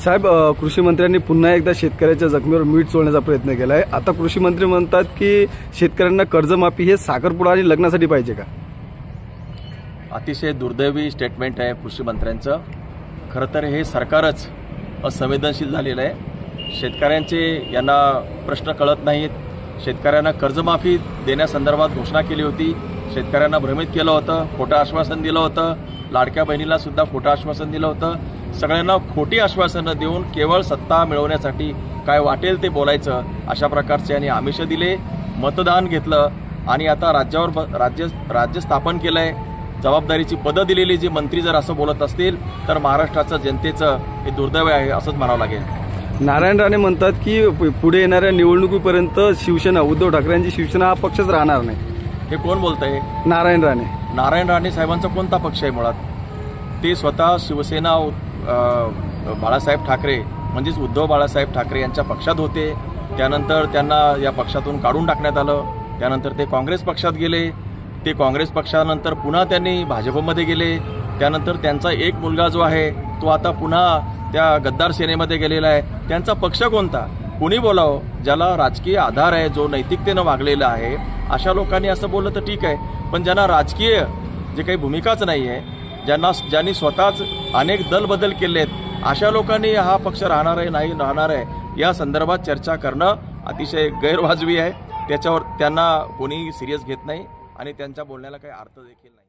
साहेब, कृषी मंत्र्यांनी पुन्हा एकदा शेतकऱ्याच्या जखमीवर मीठ चोळण्याचा प्रयत्न केला आहे। आता कृषी मंत्री म्हणतात की शेतकऱ्यांना कर्जमाफी हे साखरपुडा आणि लग्नासाठी पाहिजे का? अतिशय दुर्दैवी स्टेटमेंट आहे कृषी मंत्र्यांचं। खरं तर हे सरकारच असंवेदनशील झालेलं आहे। शेतकऱ्यांचे यांना प्रश्न कळत नाहीत। शेतकऱ्यांना कर्जमाफी देण्यासंदर्भात घोषणा केली होती, शेतकऱ्यांना भ्रमित केलं होतं, खोटं आश्वासन दिलं होतं, लाडक्या बहिणीला सुद्धा खोटं आश्वासन दिलं होतं। सगळ्यांना खोटी आश्वासनं देऊन केवळ सत्ता मिळवण्यासाठी काय वाटेल ते बोलायचं, अशा प्रकारचे यांनी आमिष दिले, मतदान घेतलं आणि आता राज्य स्थापन केलंय। जबाबदारीची पदं दिलेली जे मंत्री जर असं बोलत असतील तर महाराष्ट्राचं जनतेचं हे दुर्दैव आहे असंच म्हणावं लागेल। नारायण राणे म्हणतात की पुढे येणाऱ्या निवडणुकीपर्यंत शिवसेना, उद्धव ठाकरेंची शिवसेना हा पक्षच राहणार नाही। हे कोण बोलतंय? नारायण राणे। नारायण राणे साहेबांचा कोणता पक्ष आहे? मुळात ते स्वतः शिवसेना बाळासाहेब ठाकरे म्हणजेच उद्धव बाळासाहेब ठाकरे यांच्या पक्षात होते। त्यानंतर त्यांना या पक्षातून काढून टाकण्यात आलं। त्यानंतर ते काँग्रेस पक्षात गेले। ते काँग्रेस पक्षानंतर पुन्हा त्यांनी भाजपमध्ये गेले। त्यानंतर त्यांचा एक मुलगा जो आहे तो आता पुन्हा त्या गद्दार सेनेमध्ये गेलेला आहे। त्यांचा पक्ष कोणता? कुणी बोलावं, ज्याला राजकीय आधार आहे, जो नैतिकतेनं वागलेला आहे, अशा लोकांनी असं बोललं तर ठीक आहे। पण ज्यांना राजकीय जे काही भूमिकाच नाही आहे, ज्यांनी स्वतःच अनेक दलबदल केलेत, अशा लोकांनी हा पक्ष राहणार आहे नाही राहणार आहे या संदर्भात चर्चा करणं अतिशय गैरवाजवी आहे। त्याच्यावर त्यांना कोणी सिरियस घेत नाही आणि त्यांच्या बोलण्याला काही अर्थ देखील नाही।